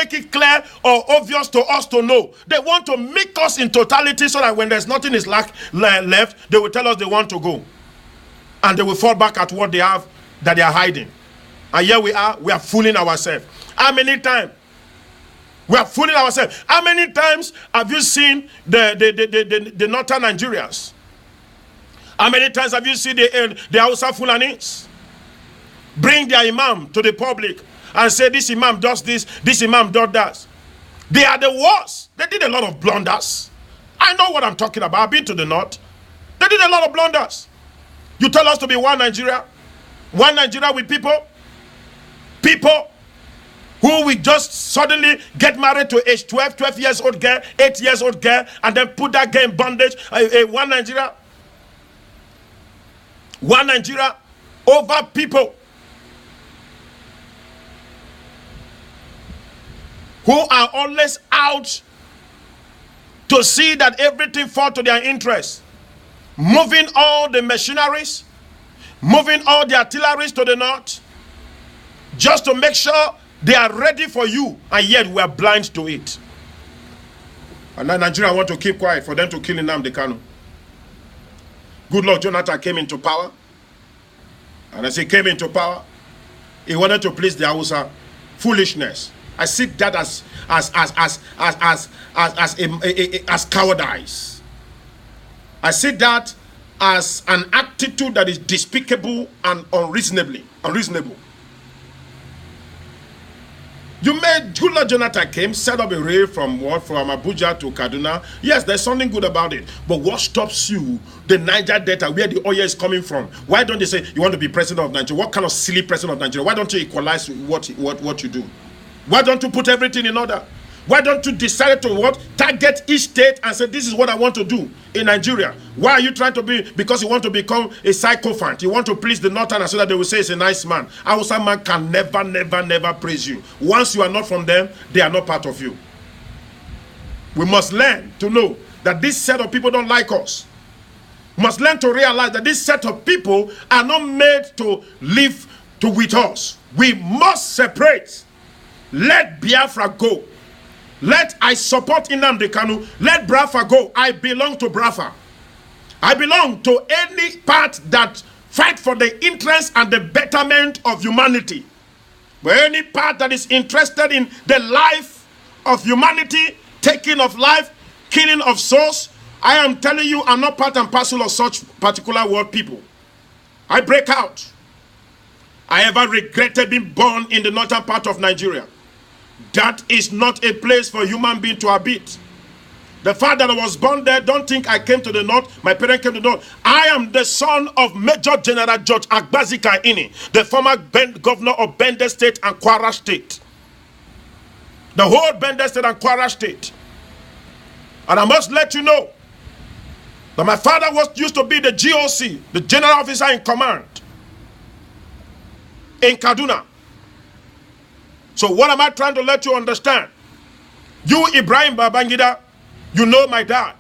make it clear or obvious to us to know. They want to make us in totality so that when there's nothing is left, they will tell us they want to go. And they will fall back at what they have that they are hiding. And here we are fooling ourselves. How many times? We are fooling ourselves. How many times have you seen the northern Nigerians? How many times have you seen the Hausa Fulanis bring their imam to the public and say this imam does this imam does that? They are the worst. They did a lot of blunders. I know what I'm talking about. I've been to the north. They did a lot of blunders. You tell us to be one Nigeria with people who will just suddenly get married to age 12 years old girl, 8 years old girl, and then put that girl in bondage. One Nigeria over people who are always out to see that everything falls to their interest, moving all the machineries, moving all the artilleries to the north, just to make sure they are ready for you, and yet we are blind to it. And now Nigeria want to keep quiet for them to kill Nnamdi Kanu. Good Lord Jonathan came into power, and as he came into power, he wanted to please the Hausa. Foolishness. I see that as cowardice. I see that as an attitude that is despicable and unreasonable. You made Good Lord Jonathan came, set up a rail from Abuja to Kaduna. Yes, there's something good about it. But what stops you? The Niger Delta, where the oil is coming from. Why don't they say you want to be president of Nigeria? What kind of silly president of Nigeria? Why don't you equalize what you do? Why don't you put everything in order? Why don't you decide to target each state and say this is what I want to do in Nigeria? Why are you trying to be, because you want to become a sycophant? You want to please the northerners so that they will say it's a nice man. Hausa man can never praise you. Once you are not from them, they are not part of you. We must learn to know that this set of people don't like us. We must learn to realize that this set of people are not made to live with us. We must separate. Let Biafra go. I support Nnamdi Kanu. Let Biafra go. I belong to Biafra. I belong to any part that fight for the interest and the betterment of humanity. But any part that is interested in the life of humanity, taking of life, killing of souls, I am telling you, I'm not part and parcel of such particular world people. I break out. I ever regretted being born in the northern part of Nigeria. That is not a place for human being to habit. The fact that I was born there, don't think I came to the north. My parents came to the north. I am the son of Major General George Agbazika Ini, the former governor of Bende State and Kwara State. The whole Bende State and Kwara State. And I must let you know that my father used to be the GOC, the general officer in command in Kaduna. So what am I trying to let you understand? You, Ibrahim Babangida, you know my dad.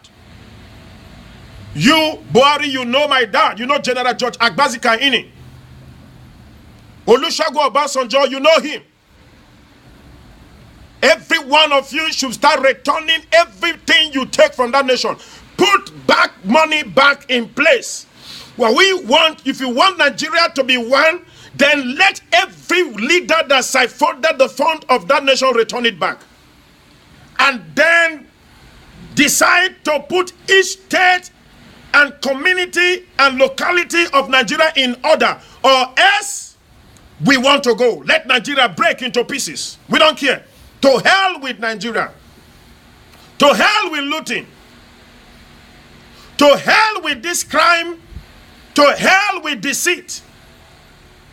You, Buhari, you know my dad. You know General George Agbazika Ini. Olusegun Obasanjo, you know him. Every one of you should start returning everything you take from that nation. Put back money back in place. Well, if you want Nigeria to be one, then let every leader that siphoned the fund of that nation return it back. And then decide to put each state and community and locality of Nigeria in order. Or else, we want to go. Let Nigeria break into pieces. We don't care. To hell with Nigeria. To hell with looting. To hell with this crime. To hell with deceit.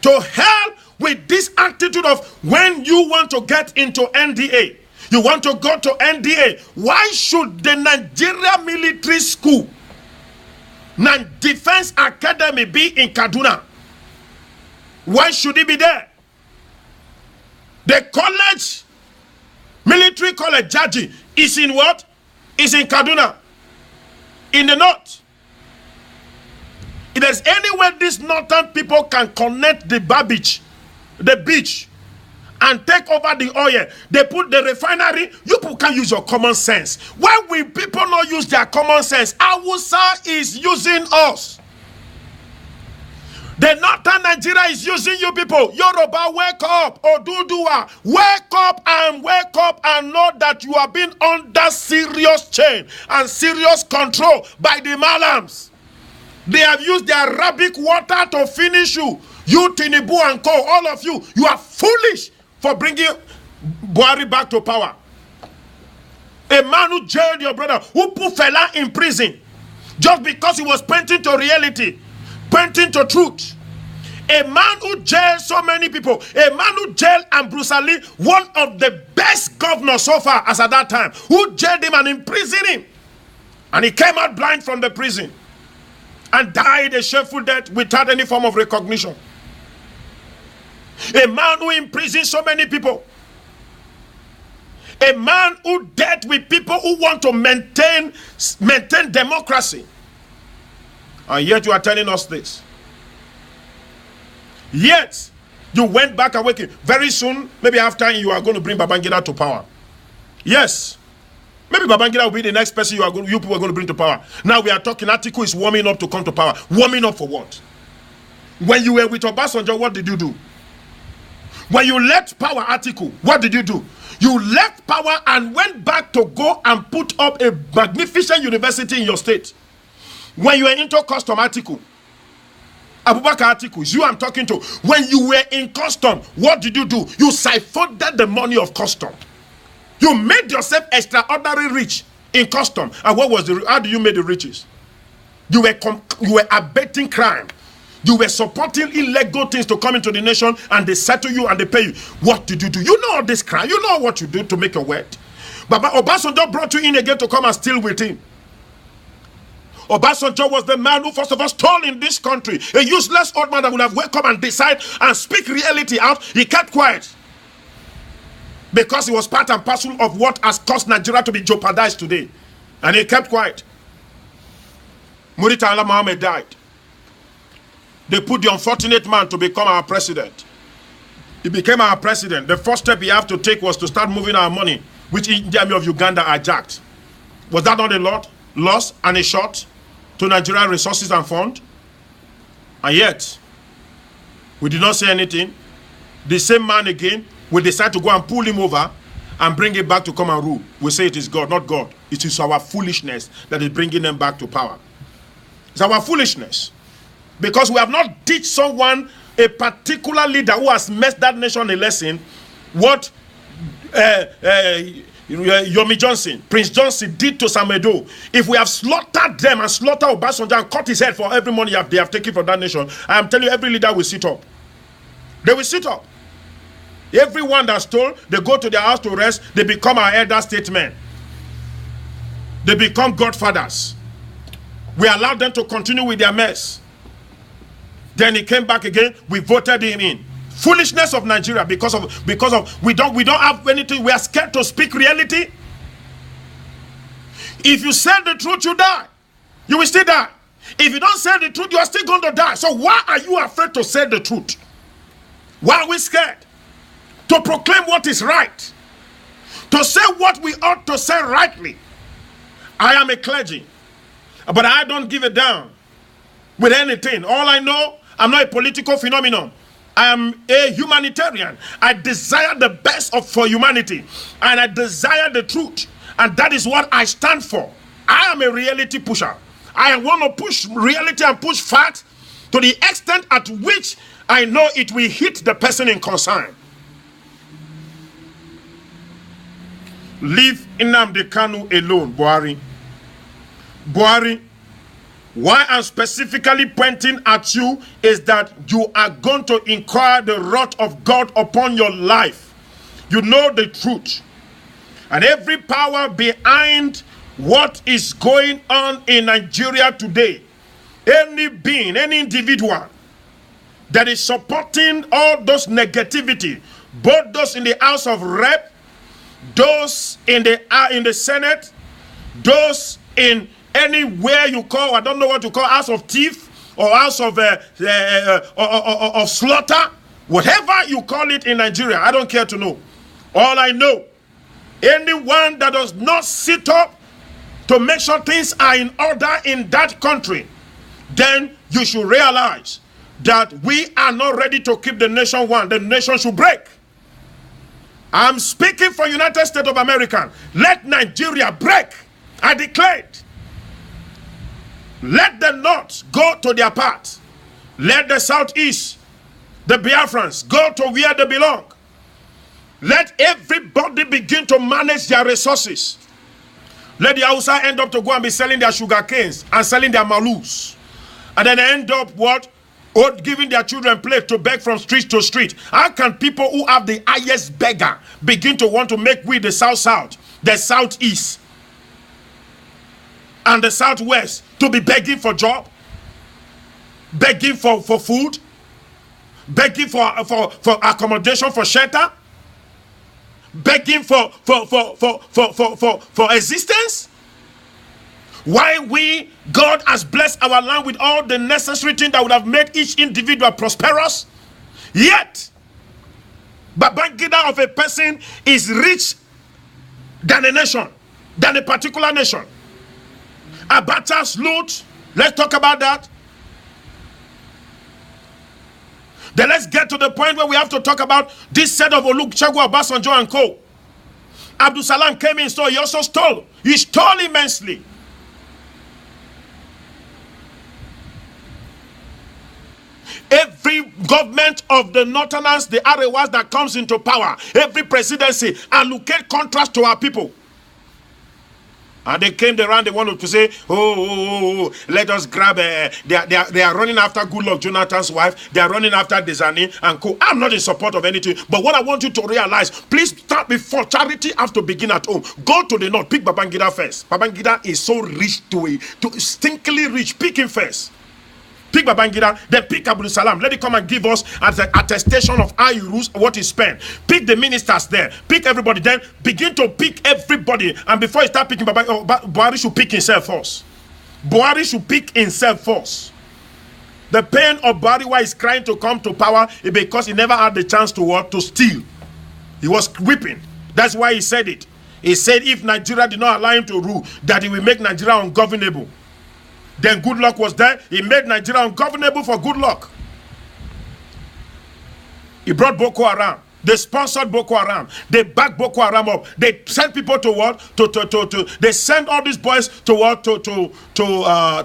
To hell with this attitude of when you want to get into NDA, you want to go to NDA. Why should the Nigeria Military School, Defense Academy be in Kaduna? Why should it be there? The college, military college, Jaji, is in what? Is in Kaduna, in the north. If there's anywhere these northern people can connect the beach, and take over the oil. They put the refinery. You people can't use your common sense. Why will people not use their common sense? Awusa is using us. The northern Nigeria is using you people. Yoruba, wake up. Oduduwa, wake up and know that you are being under serious chain and serious control by the Malams. They have used their Arabic water to finish you. You, Tinubu and co, all of you, you are foolish for bringing Buhari back to power. A man who jailed your brother, who put Fela in prison just because he was pointing to reality, pointing to truth. A man who jailed so many people, a man who jailed Bruce Ali, one of the best governors so far as at that time, who jailed him and imprisoned him. And he came out blind from the prison and died a shameful death without any form of recognition. A man who imprisoned so many people. A man who dealt with people who want to maintain democracy. And yet you are telling us this. Yet you went back and working. Very soon, maybe after, you are going to bring Babangida to power. Yes. Maybe Babangida will be the next person you people are going to bring to power. Now we are talking, Atiku is warming up to come to power. Warming up for what? When you were with Obasanjo, what did you do? When you left power, Atiku, what did you do? You left power and went back to go and put up a magnificent university in your state. When you were into custom, Atiku, Abubakar Atiku, is you I'm talking to. When you were in custom, what did you do? You siphoned the money of custom. You made yourself extraordinary rich in custom. And what was how do you make the riches? You were abating crime. You were supporting illegal things to come into the nation, and they settle you and they pay you. What did you do? You know all this crime. You know what you do to make your wealth. But Obasanjo brought you in again to come and steal with him. Obasanjo was the man who first of all stole in this country. A useless old man that would have woke up and decide and speak reality out. He kept quiet. Because he was part and parcel of what has caused Nigeria to be jeopardized today. And he kept quiet. Murtala Mohammed died. They put the unfortunate man to become our president. He became our president. The first step he had to take was to start moving our money, which the army of Uganda hijacked. Was that not a loss and a shot to Nigerian resources and fund? And yet, we did not say anything. The same man again, we decide to go and pull him over and bring it back to come and rule. We say it is God, not God. It is our foolishness that is bringing them back to power. It's our foolishness. Because we have not teach someone, a particular leader who has messed that nation a lesson, what Yomi Johnson, Prince Johnson did to Samedo. If we have slaughtered them and slaughtered Obasanjo and cut his head for every money they have taken from that nation, I am telling you, every leader will sit up. They will sit up. Everyone that stole, they go to their house to rest, they become our elder statesmen. They become godfathers. We allowed them to continue with their mess. Then he came back again, we voted him in. Foolishness of Nigeria because of we don't have anything. We are scared to speak reality. If you say the truth, you die. You will still die. If you don't say the truth, you are still going to die. So why are you afraid to say the truth? Why are we scared? To proclaim what is right. To say what we ought to say rightly. I am a clergy, but I don't give it down with anything. All I know, I'm not a political phenomenon. I am a humanitarian. I desire the best for humanity. And I desire the truth. And that is what I stand for. I am a reality pusher. I want to push reality and push facts to the extent at which I know it will hit the person in concern. Leave Nnamdi Kanu alone, Buhari. Buhari, why I'm specifically pointing at you is that you are going to incur the wrath of God upon your life. You know the truth. And every power behind what is going on in Nigeria today, any being, any individual that is supporting all those negativity, both those in the House of Rep, those in the Senate, those in anywhere you call, I don't know what to call, house of thief or house of slaughter, Whatever you call it in Nigeria, I don't care to know. All I know, anyone that does not sit up to make sure things are in order in that country, then you should realize that we are not ready to keep the nation one. The nation should break. I'm speaking for United States of America. Let Nigeria break. I declared. Let the North go to their part. Let the Southeast, the Biafrans, go to where they belong. Let everybody begin to manage their resources. Let the Hausa end up to go and be selling their sugar canes and selling their malus. And then end up what? Or giving their children plate to beg from street to street. How can people who have the highest beggar begin to want to make we the South-South, the Southeast, and the Southwest to be begging for job? Begging for food? Begging for accommodation, for shelter? Begging for existence? Why we, God has blessed our land with all the necessary things that would have made each individual prosperous, yet Babangida of a person is rich than a nation, than a particular nation. Abacha's loot, let's talk about that. Then let's get to the point where we have to talk about this set of Olusegun Obasanjo and co. Abdul Salam came in, so he also stole. He stole immensely. Every government of the Northerners, the Arewas that comes into power, every presidency allocate contracts to our people. And they came around, they wanted to say, let us grab, they are running after Goodluck Jonathan's wife, they are running after Desani and co. I'm not in support of anything, but what I want you to realize, please start before charity have to begin at home. Go to the North, pick Babangida first. Babangida is so rich to stinkily rich, pick him first. Pick Babangida, then pick Abdul Salam. Let it come and give us an attestation of how he rules, what he spent. Pick the ministers there. Pick everybody. Then begin to pick everybody. And before you start picking Buhari should pick himself first. Buhari should pick himself first. The pain of Buhari why he's crying to come to power is because he never had the chance to work, to steal. He was weeping. That's why he said it. He said if Nigeria did not allow him to rule, that he will make Nigeria ungovernable. Then Goodluck was there. He made Nigeria ungovernable for Goodluck. He brought Boko Haram. They sponsored Boko Haram. They backed Boko Haram up. They sent people to what? They sent all these boys to what? To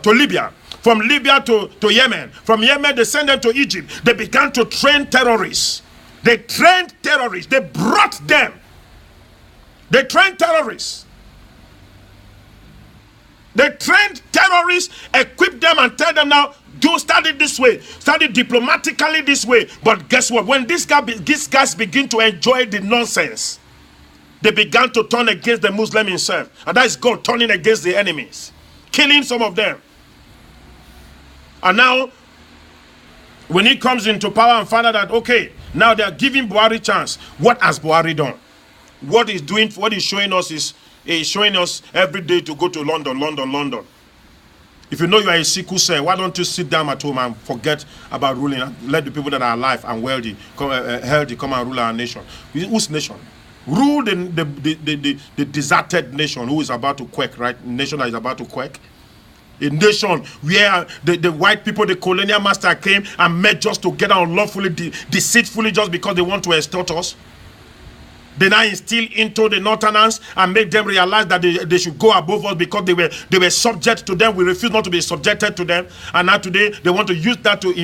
Libya. From Libya to Yemen. From Yemen, they sent them to Egypt. They began to train terrorists. They trained terrorists. They brought them. They trained terrorists. They trained terrorists, equipped them and tell them now, do start it this way, start it diplomatically this way. But guess what? When these guys begin to enjoy the nonsense, they began to turn against the Muslim himself. And that is God turning against the enemies, killing some of them. And now, when he comes into power and find out that, okay, now they are giving Buhari a chance. What has Buhari done? What he's doing, what he's showing us is, he's showing us every day to go to London. If you know you are a sickle cell, why don't you sit down at home and forget about ruling? Let the people that are alive and wealthy, healthy, come and rule our nation. Whose nation? Rule the deserted nation who is about to quake, right? Nation that is about to quake. A nation where the white people, the colonial master came and met just to get unlawfully, deceitfully, just because they want to extort us. They now instill into the Northerners and make them realize that they should go above us because they were subject to them. We refuse not to be subjected to them. And now today, they want to use that to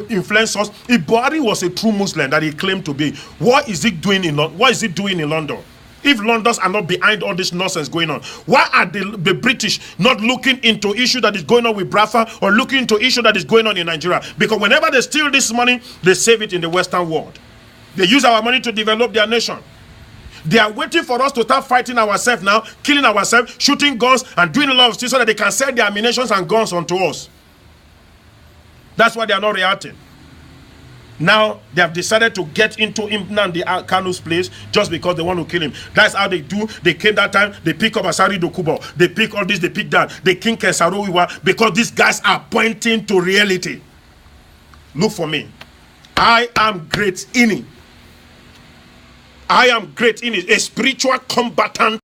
influence us. If Buhari was a true Muslim that he claimed to be, what is he doing in London? If Londoners are not behind all this nonsense going on, why are the British not looking into issue that is going on with Biafra or looking into issue that is going on in Nigeria? Because whenever they steal this money, they save it in the Western world. They use our money to develop their nation. They are waiting for us to start fighting ourselves now, killing ourselves, shooting guns, and doing a lot of things so that they can sell their ammunition and guns onto us. That's why they are not reacting. Now, they have decided to get into Nnamdi Kanu's place just because they want to kill him. That's how they do. They came that time, they pick up Asari Dokubo. They pick all this, they pick that. They king Kesarowiwa because these guys are pointing to reality. Look for me. I am great in it. I am great in it. A spiritual combatant